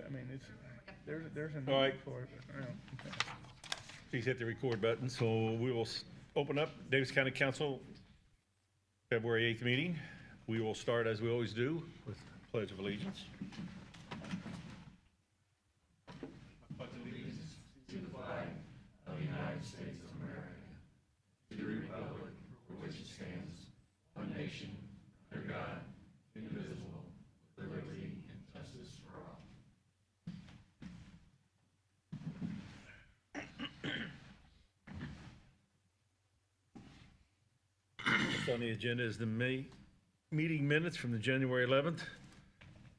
I mean, it's, there's a All right. need for it, but, you know, okay. Please hit the record button. So we will open up Daviess County Council February 8th meeting. We will start, as we always do, with Pledge of Allegiance. Next on the agenda is the meeting minutes from the January 11th.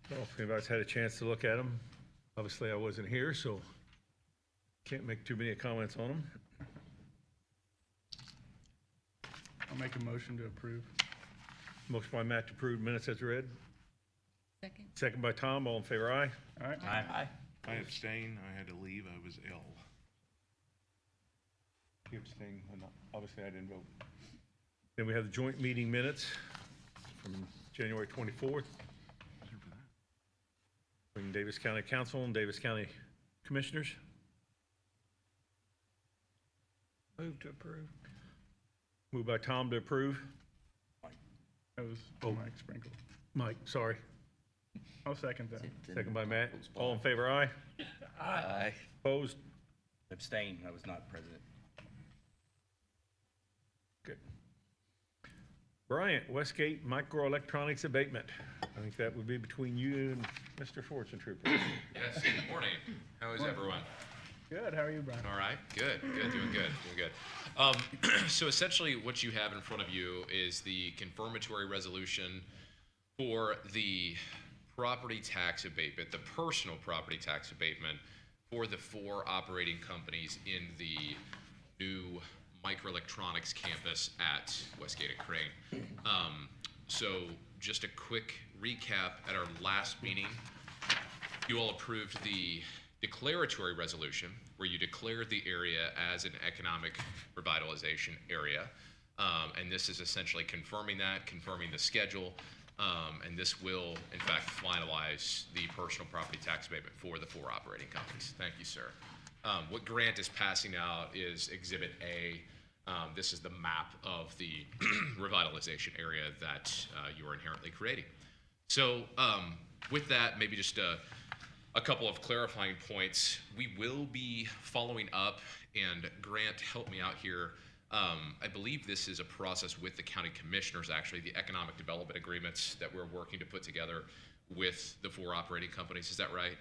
So if anybody's had a chance to look at them, obviously I wasn't here, so can't make too many comments on them. I'll make a motion to approve. Motion by Matt to approve minutes as read. Second. Second by Tom. All in favor, aye. All right? Aye. I abstain. I had to leave. I was ill. You abstain, obviously I didn't vote. Then we have the joint meeting minutes from January 24th. Between Daviess County Council and Daviess County Commissioners. Move to approve. Moved by Tom to approve. That was Oh. Mike Sprinkle. Mike, sorry. I'll second that. Second by Matt. All in favor, aye. Aye. Opposed? Abstain, I was not present. Good. Bryant, Westgate Microelectronics Abatement. I think that would be between you and Mr. Fortune Trooper. Yes, good morning. How is everyone? Good, how are you, Brian? All right, good, doing good. So essentially what you have in front of you is the confirmatory resolution for the property tax abatement, the personal property tax abatement for the 4 operating companies in the new microelectronics campus at Westgate and Crane. So just a quick recap, at our last meeting, you all approved the declaratory resolution where you declared the area as an economic revitalization area. And this is essentially confirming the schedule, and this will, in fact, finalize the personal property tax abatement for the 4 operating companies. Thank you, sir. What Grant is passing out is Exhibit A. This is the map of the revitalization area that you are inherently creating. So with that, maybe just a couple of clarifying points. We will be following up, and Grant, help me out here. I believe this is a process with the county commissioners, actually, the economic development agreements that we're working to put together with the 4 operating companies. Is that right?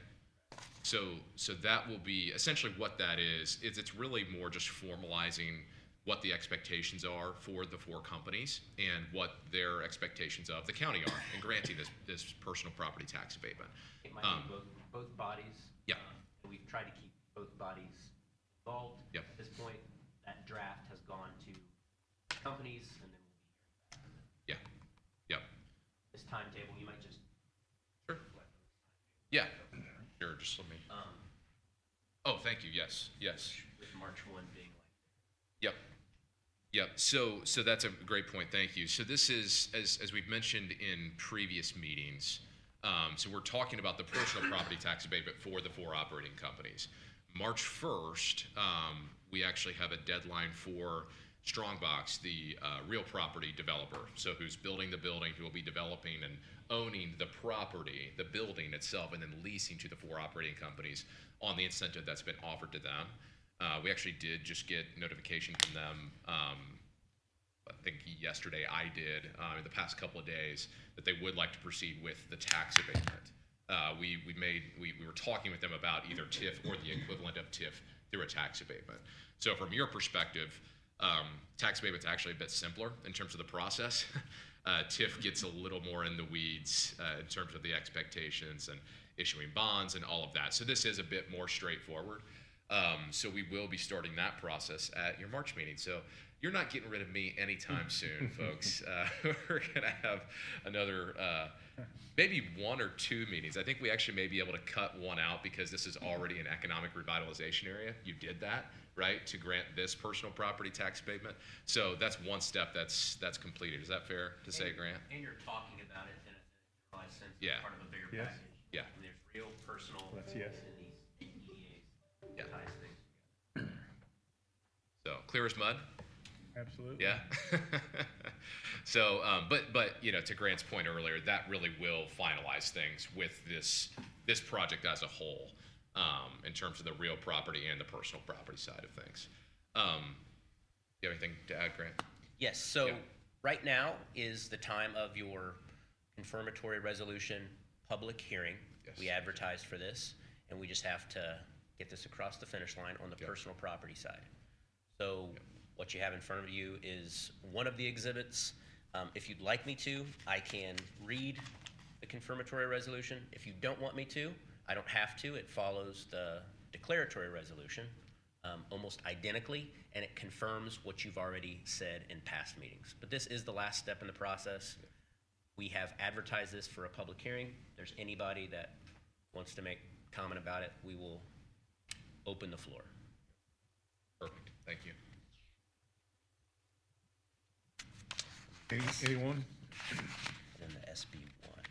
So that will be essentially what that is. It's really more just formalizing what the expectations are for the 4 companies and what their expectations of the county are in granting this personal property tax abatement. It might be both bodies. Yeah. And we've tried to keep both bodies involved. Yep. At this point, that draft has gone to companies, and then we'll be here. Yeah. Yep. This timetable, you might just Sure. reflect on this timetable. Yeah. Sure. Just let me. Oh, thank you. Yes. With March 1 being like. Yep. So that's a great point. Thank you. So this is, as we've mentioned in previous meetings, so we're talking about the personal property tax abatement for the 4 operating companies. March 1st, we actually have a deadline for Strongbox, the real property developer, so who's building the building, who will be developing and owning the property, the building itself, and then leasing to the 4 operating companies on the incentive that's been offered to them. We actually did just get notification from them, I think yesterday I did, in the past couple of days, that they would like to proceed with the tax abatement. We were talking with them about either TIF or the equivalent of TIF through a tax abatement. So from your perspective, tax abatement's actually a bit simpler in terms of the process. TIF gets a little more in the weeds in terms of the expectations and issuing bonds and all of that. So this is a bit more straightforward. So we will be starting that process at your March meeting. So you're not getting rid of me anytime soon, folks. We're going to have another maybe 1 or 2 meetings. I think we actually may be able to cut one out because this is already an economic revitalization area. You did that, right, to grant this personal property tax abatement. So that's one step that's completed. Is that fair to say, Grant? And you're talking about it in a generalized sense. Yeah. Part of a bigger Yes. package. Yeah. And there's real personal. That's yes. And then these EDAs Yeah. ties things. So clear as mud. Absolutely. Yeah. So, but you know, to Grant's point earlier, that really will finalize things with this project as a whole, in terms of the real property and the personal property side of things. You have anything to add, Grant? Yes, so Yeah. right now is the time of your confirmatory resolution public hearing. Yes. We advertised for this, and we just have to get this across the finish line on the Yep. personal property side. So what you have in front of you is one of the exhibits. If you'd like me to, I can read the confirmatory resolution. If you don't want me to, I don't have to. It follows the declaratory resolution almost identically, and it confirms what you've already said in past meetings. But this is the last step in the process. We have advertised this for a public hearing. If there's anybody that wants to make comment about it, we will open the floor. Perfect. Thank you. Anyone? And then the SB one.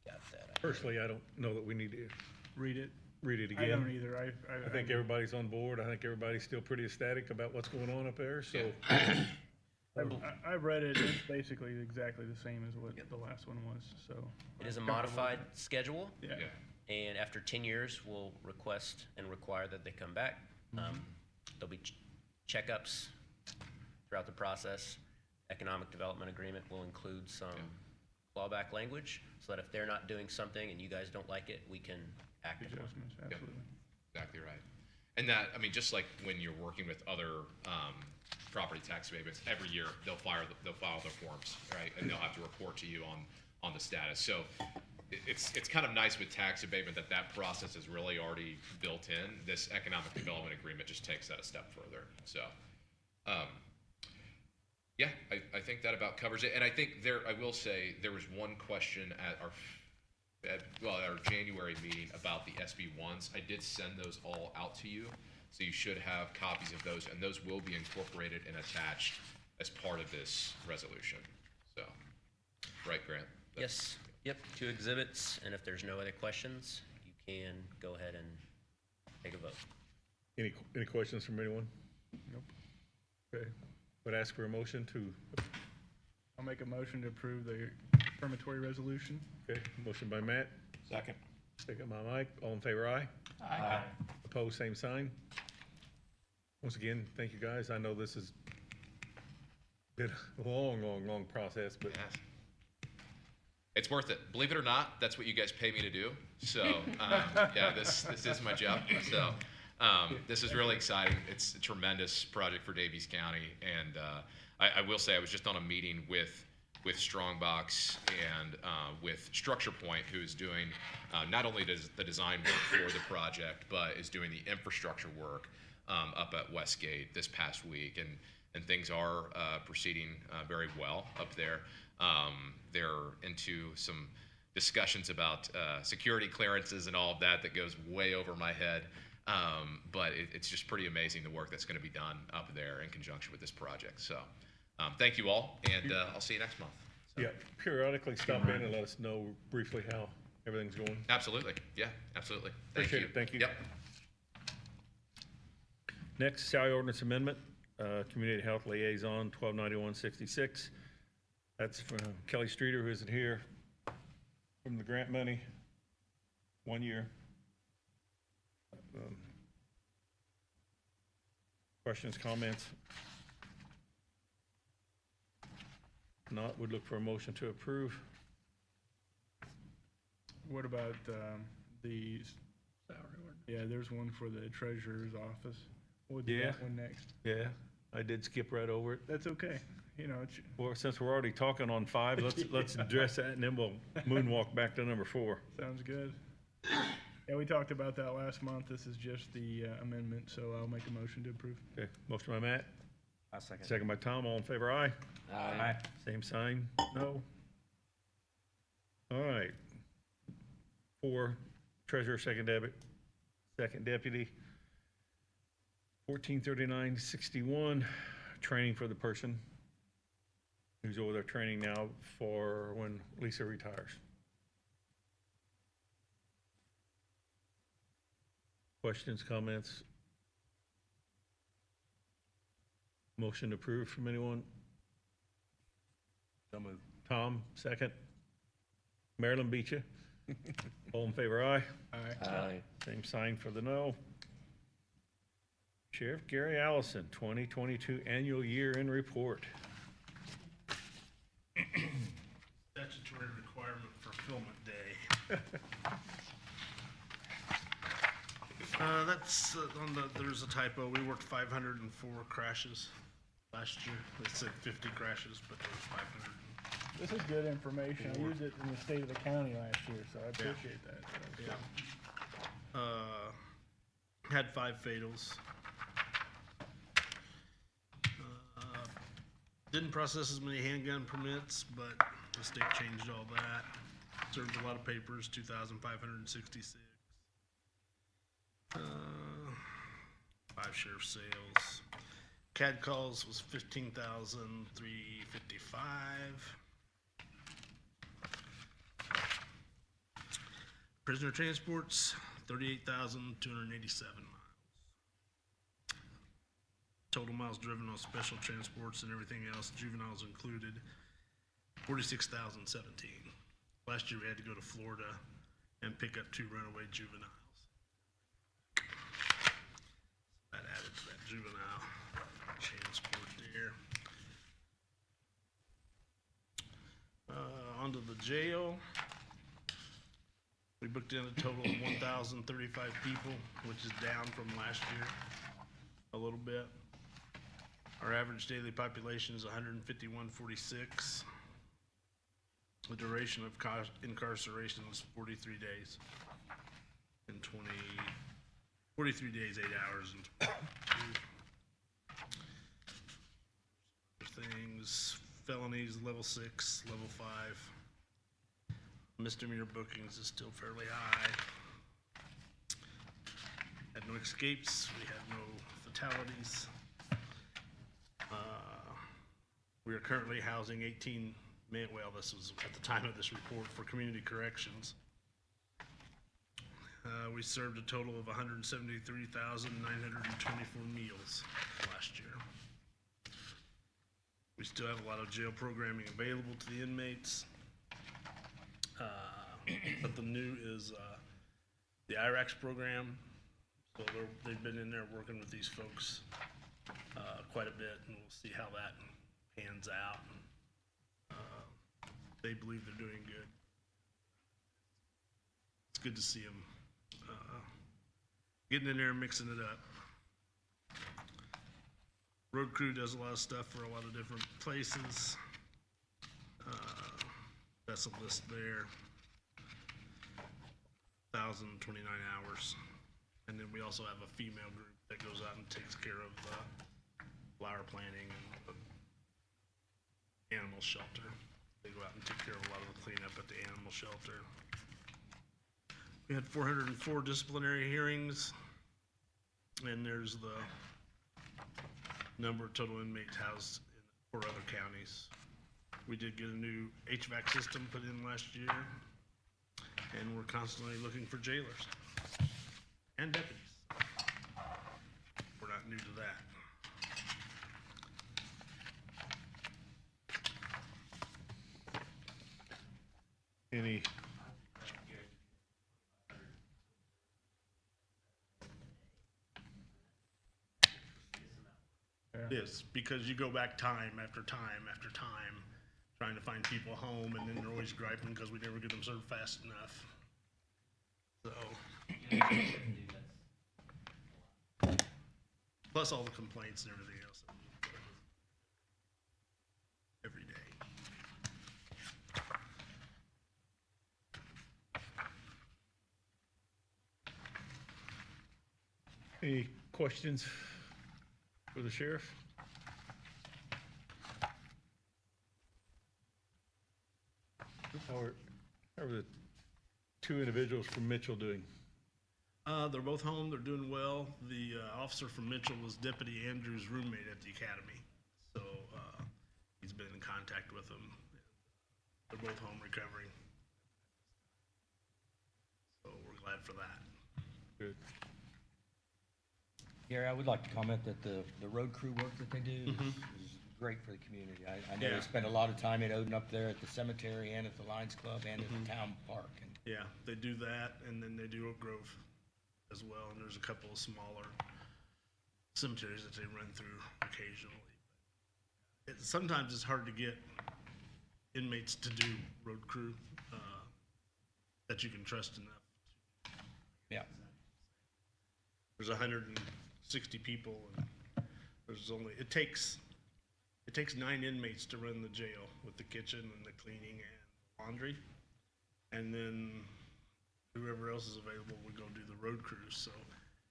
Got that. Personally, I don't know that we need to Read it. read it I don't again. either. I think everybody's on board. I think everybody's still pretty ecstatic about what's going on up there, so. I've read it. It's basically exactly the same as what the last one was, so. It is a modified schedule, Yeah. Yeah. and after 10 years, we'll request and require that they come back. There'll be checkups throughout the process. Economic development agreement will include some clawback language, so that if they're not doing something and you guys don't like it, we can act upon it. Adjustments, absolutely. Exactly right. And that, I mean, just like when you're working with other property tax abatements, every year they'll file their forms, right? And they'll have to report to you on the status. So it's kind of nice with tax abatement that process is really already built in. This economic development agreement just takes that a step further. So, yeah, I think that about covers it. And I think I will say, there was one question at our January meeting about the SB1s. I did send those all out to you, so you should have copies of those, and those will be incorporated and attached as part of this resolution. So, right, Grant? Yes, yep, 2 exhibits, and if there's no other questions, you can go ahead and take a vote. Any questions from anyone? Nope. Okay, would ask for a motion to, I'll make a motion to approve the confirmatory resolution. okay, motion by Matt, Second. second by Mike, all in favor, aye? Aye. Opposed, same sign. Once again, thank you guys, I know this has been a long process, but Yes. It's worth it. Believe it or not, that's what you guys pay me to do. So, yeah, this is my job. So, this is really exciting. It's a tremendous project for Daviess County. And I will say, I was just on a meeting with Strongbox and with Structure Point, who's doing not only the design work for the project, but is doing the infrastructure work up at Westgate this past week. And things are proceeding very well up there. They're into some discussions about security clearances and all of that goes way over my head. But it's just pretty amazing the work that's going to be done up there in conjunction with this project. So thank you all, and I'll see you next month. So, yeah, periodically stop in and let us know briefly how everything's going. absolutely. Yeah, absolutely. Thank Appreciate you. it. Thank you. Yep. Next, Salary Ordinance Amendment, Community Health Liaison, 129166. That's from Kelly Streeter, who isn't here, from the grant money, 1 year. Questions, comments? Not, would look for a motion to approve. What about the, yeah, there's one for the treasurer's office. We'll do Yeah. that one next. Yeah, I did skip right over it. That's okay. You know, it's, Well, since we're already talking on 5, let's address that, and then we'll moonwalk back to number 4. sounds good. Yeah, we talked about that last month. This is just the amendment, so I'll make a motion to approve. Okay, motion by Matt, I'll second. second by Tom, all in favor, aye? Aye. Same sign, no. All right. 4, treasurer, second deputy. 143961, training for the person who's over there training now for when Lisa retires. Questions, comments? Motion approved from anyone? So moved. Tom, second. Marilyn beat you. All in favor, aye. Aye. Same sign for the no. Sheriff Gary Allison, 2022 Annual Year-End Report. Statutory requirement for fulfillment day. That's there's a typo. We worked 504 crashes last year. It said 50 crashes, but there was 500. This is good information. I used it in the state of the county last year, so I appreciate that. Yeah. Had 5 fatals. Didn't process as many handgun permits, but the state changed all that. Served a lot of papers, 2,566. 5 sheriff sales. CAD calls was 15,355. Prisoner transports, 38,287 miles. Total miles driven on special transports and everything else, juveniles included, 46,017. Last year we had to go to Florida and pick up 2 runaway juveniles. That added to that juvenile transport there. Onto the jail. We booked in a total of 1,035 people, which is down from last year a little bit. Our average daily population is 151.46. The duration of incarceration is 43 days and 43 days, 8 hours and 22 things. Felonies, level 6, level 5. Misdemeanor bookings is still fairly high. Had no escapes, we had no fatalities. We are currently housing 18 men, well, this was at the time of this report, for community corrections. We served a total of 173,924 meals last year. We still have a lot of jail programming available to the inmates. Something new is the IRAX program. So they've been in there working with these folks quite a bit, and we'll see how that pans out. They believe they're doing good. It's good to see them getting in there and mixing it up. Road crew does a lot of stuff for a lot of different places. That's a list there. 1,029 hours. And then we also have a female group that goes out and takes care of flower planting and the animal shelter. They go out and take care of a lot of the cleanup at the animal shelter. We had 404 disciplinary hearings, and there's the number of total inmates housed in 4 other counties. We did get a new HVAC system put in last year, and we're constantly looking for jailers and deputies. We're not new to that. Any? Yes, because you go back time after time after time, trying to find people home, and then they're always griping because we never get them served fast enough. So, plus all the complaints and everything else that we get every day. Any questions for the sheriff? How are the 2 individuals from Mitchell doing? They're both home. They're doing well. The officer from Mitchell was Deputy Andrew's roommate at the academy, so he's been in contact with them. They're both home recovering, so we're glad for that. Good. Gary, I would like to comment that the road crew work that they do is great for the community. I know Yeah. they spend a lot of time at Odin up there at the cemetery and at the Lions Club and at the town park. And Yeah, they do that, and then they do Oak Grove as well, and there's a couple of smaller cemeteries that they run through occasionally. Sometimes it's hard to get inmates to do road crew that you can trust enough. yeah, There's 160 people, and there's only, it takes 9 inmates to run the jail with the kitchen and the cleaning and laundry. And then whoever else is available would go do the road crews. So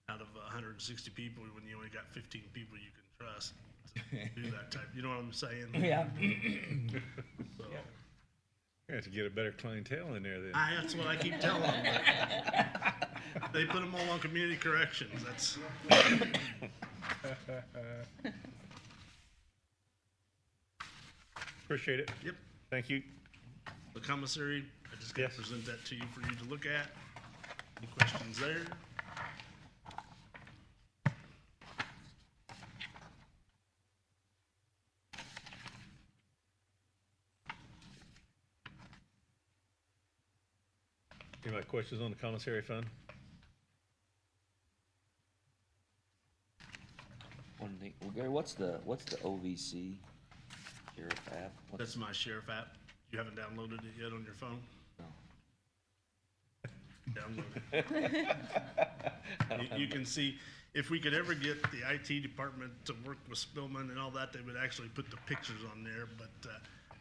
out of 160 people, when you only got 15 people you can trust to do that type, you know what I'm saying? yeah. So, You have to get a better clientele in there then. that's what I keep telling them. But they put them all on community corrections. That's, Appreciate it. yep. Thank you. The commissary, I just got Yes. to present that to you for you to look at. Any questions there? Any other questions on the commissary fund? One thing, well, Gary, what's the OVC sheriff app? That's my sheriff app. You haven't downloaded it yet on your phone? No. Download it. You can see, if we could ever get the IT department to work with Spillman and all that, they would actually put the pictures on there, but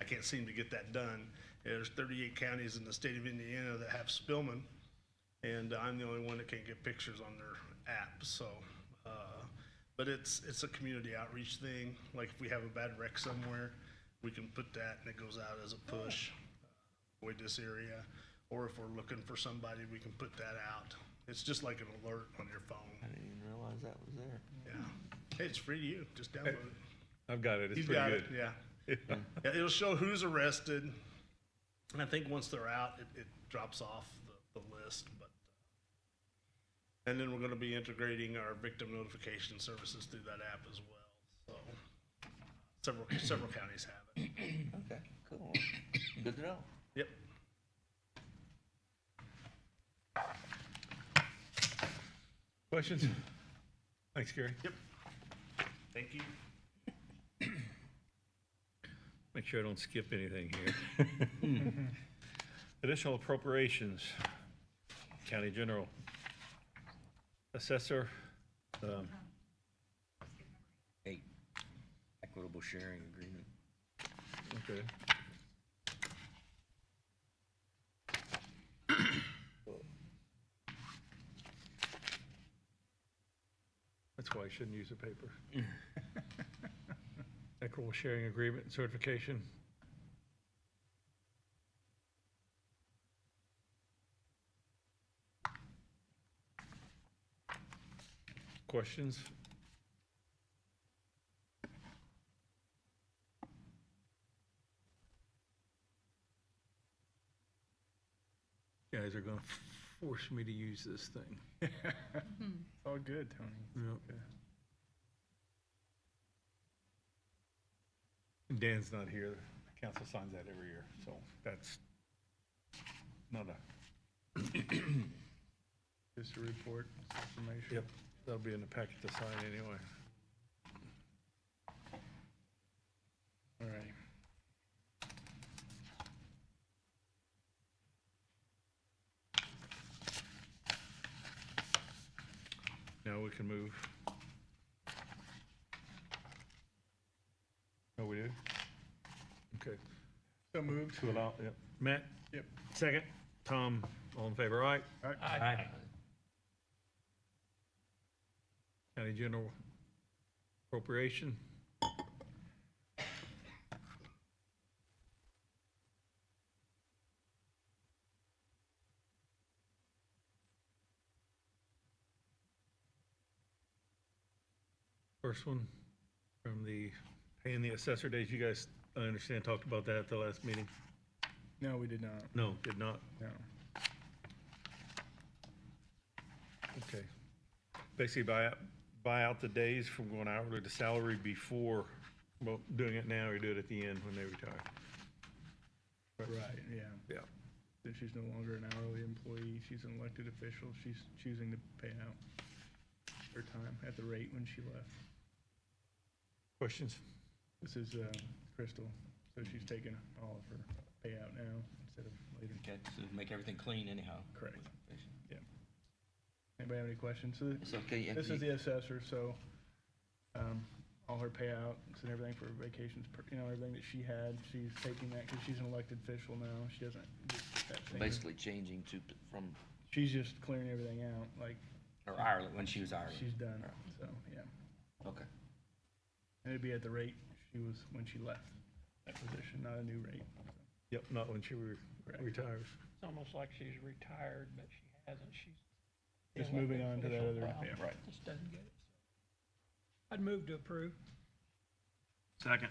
I can't seem to get that done. There's 38 counties in the state of Indiana that have Spillman, and I'm the only one that can't get pictures on their app, so. But it's a community outreach thing. Like if we have a bad wreck somewhere, we can put that and it goes out as a push, avoid this area. Or if we're looking for somebody, we can put that out. It's just like an alert on your phone. I didn't even realize that was there. Yeah. Hey, it's free to you. Just download it. I've got it. It's He's pretty got good. it, yeah. Yeah, it'll show who's arrested. And I think once they're out, it drops off the list, but. And then we're gonna be integrating our victim notification services through that app as well. So several counties have it. Okay, cool. Good to know. Yep. Questions? Thanks, Gary. Yep. Thank you. Make sure I don't skip anything here. Additional appropriations, county general, assessor, 8, equitable sharing agreement. okay. That's why I shouldn't use the paper. Equitable sharing agreement and certification. Questions? Guys are gonna force me to use this thing. It's all good, Tony. Yep. Okay. Dan's not here. The council signs that every year, so that's not a, Just a report, information. yep, that'll be in the packet to sign anyway. All right. Now we can move. Oh, we do? Okay. So moved. To allow, yep. Matt? Yep. Second. Tom, all in favor, aye? All right. Aye. County general appropriation. First one from the paying the assessor days. You guys, I understand, talked about that at the last meeting. No, we did not. No, did not. No. Okay. Basically buy out the days from going hourly to salary before, well, doing it now or do it at the end when they retire. Right, yeah. Yeah. Since she's no longer an hourly employee, she's an elected official, she's choosing to pay out her time at the rate when she left. Questions? This is Crystal, so she's taking all of her payout now instead of later. Okay, so make everything clean anyhow. Correct. Yeah. Anybody have any questions? So It's okay. this is the assessor, so all her payouts and everything for vacations, everything that she had, she's taking that because she's an elected official now. She doesn't get that same. Basically changing from, She's just clearing everything out, like Or Ireland, when she was Ireland. she's done, so, yeah. okay. And it'd be at the rate she was when she left that position, not a new rate. Yep, not when she Correct. retires. It's almost like she's retired, but she hasn't. She's Just still moving elected on to that official. other, Well, yeah. Right. Just doesn't get it. So I'd move to approve. Second.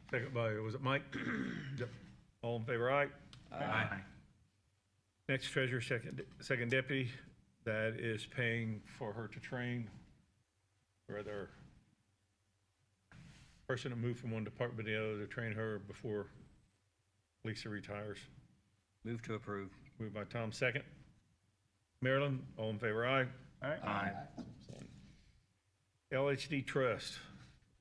Second by, was it Mike? Yep. All in favor, aye? Aye. Next treasurer, second deputy, that is paying for her to train, or their person to move from one department to the other to train her before Lisa retires. Move to approve. Moved by Tom, second. Marilyn, all in favor, aye? All right. Aye. LHD Trust,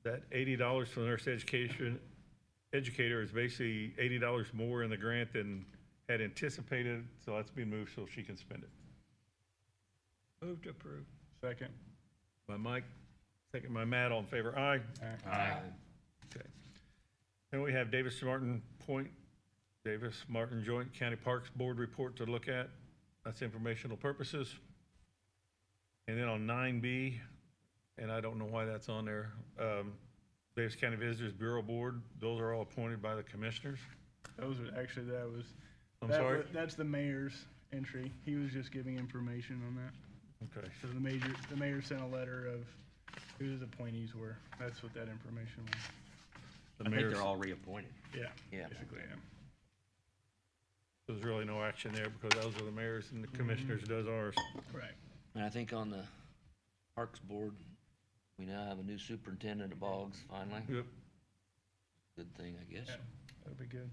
that $80 for the nurse educator is basically $80 more in the grant than had anticipated, so that's being moved so she can spend it. Move to approve. Second. By Mike, second by Matt, all in favor, aye? Aye. Okay. Then we have Daviess Martin Joint County Parks Board report to look at. That's informational purposes. And then on 9B, and I don't know why that's on there, Daviess County Visitors Bureau Board, those are all appointed by the commissioners. Those are, actually, I'm sorry? that's the mayor's entry. He was just giving information on that. Okay. So the mayor sent a letter of who his appointees were. That's what that information was. The I think mayor's- they're all reappointed. Yeah. Yeah. Basically, yeah. There's really no action there because those are the mayors and the commissioners does ours. Right. And I think on the Parks Board, we now have a new superintendent at Boggs, finally. Yep. Good thing, I guess. Yeah. That'd be good.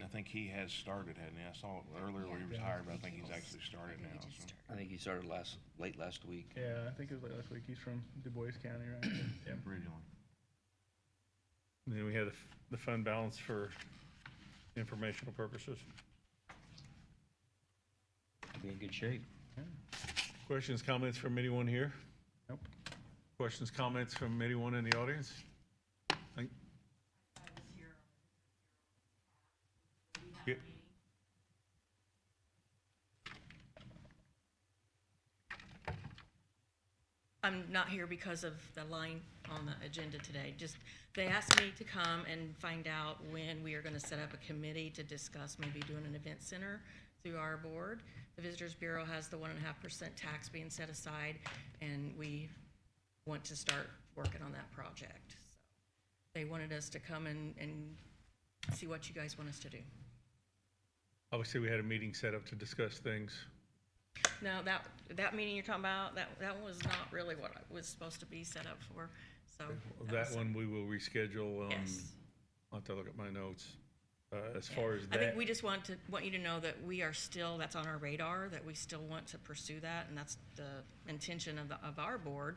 I think he has started, hadn't he? I saw it earlier where he was hired, but I think he's actually started now, so. I think he started late last week. Yeah, I think it was late last week. He's from Du Bois County, right? Yeah. Originally. And then we have the fund balance for informational purposes. Be in good shape. Questions, comments from anyone here? Nope. Questions, comments from anyone in the audience? Yeah. I'm not here because of the line on the agenda today. Just, they asked me to come and find out when we are gonna set up a committee to discuss maybe doing an event center through our board. The Visitors Bureau has the 1.5% tax being set aside, and we want to start working on that project. So they wanted us to come and see what you guys want us to do. Obviously, we had a meeting set up to discuss things. No, that meeting you're talking about, that was not really what I was supposed to be set up for, so. That was- one we will reschedule. Yes. I'll have to look at my notes. As far as I think that, we just want you to know that we are still, that's on our radar, that we still want to pursue that, and that's the intention of our board.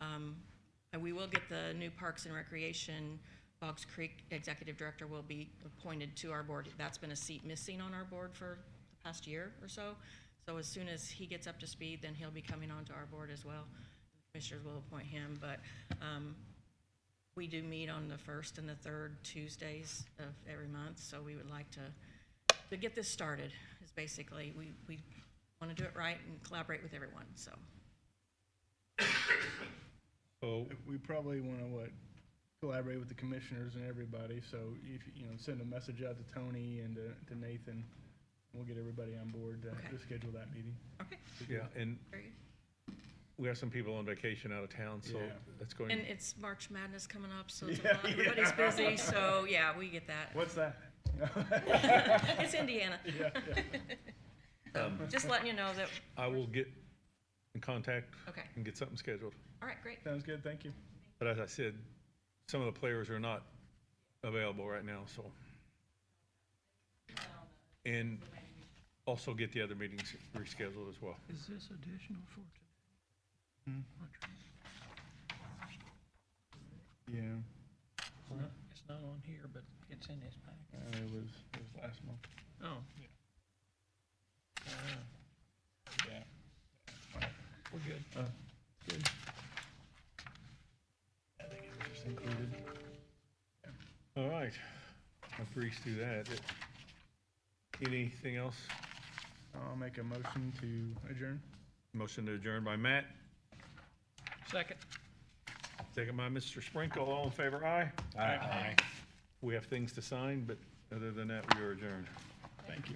And we will get the new Parks and Recreation, Boggs Creek Executive Director will be appointed to our board. That's been a seat missing on our board for the past year or so. So as soon as he gets up to speed, then he'll be coming onto our board as well. Commissioners will appoint him, but we do meet on the first and the third Tuesdays of every month, so we would like to get this started, is basically, we want to do it right and collaborate with everyone, so. oh, We probably want to, collaborate with the commissioners and everybody, so if, send a message out to Tony and to Nathan. We'll get everybody on board Okay. to schedule that meeting. Okay, yeah, and very good. we have some people on vacation out of town, so Yeah. that's going. And it's March Madness coming up, so it's a Yeah, lot, everybody's yeah. busy, so yeah, we get that. What's that? It's Indiana. Yeah, So, just letting you know that, I will get in contact Okay. and get something scheduled. All right, great. Sounds good, thank you. But as I said, some of the players are not available right now, so. And also get the other meetings rescheduled as well. Is this additional for Hmm. Yeah, today? It's not on here, but it's in his packet. it was last month. Oh. Yeah. We're good. Good. I think it was just included. All right, I breezed through that. Anything else? I'll make a motion to adjourn. Motion to adjourn by Matt, Second. second by Mr. Sprinkle. All in favor, aye? Aye. We have things to sign, but other than that, we are adjourned. Thank you.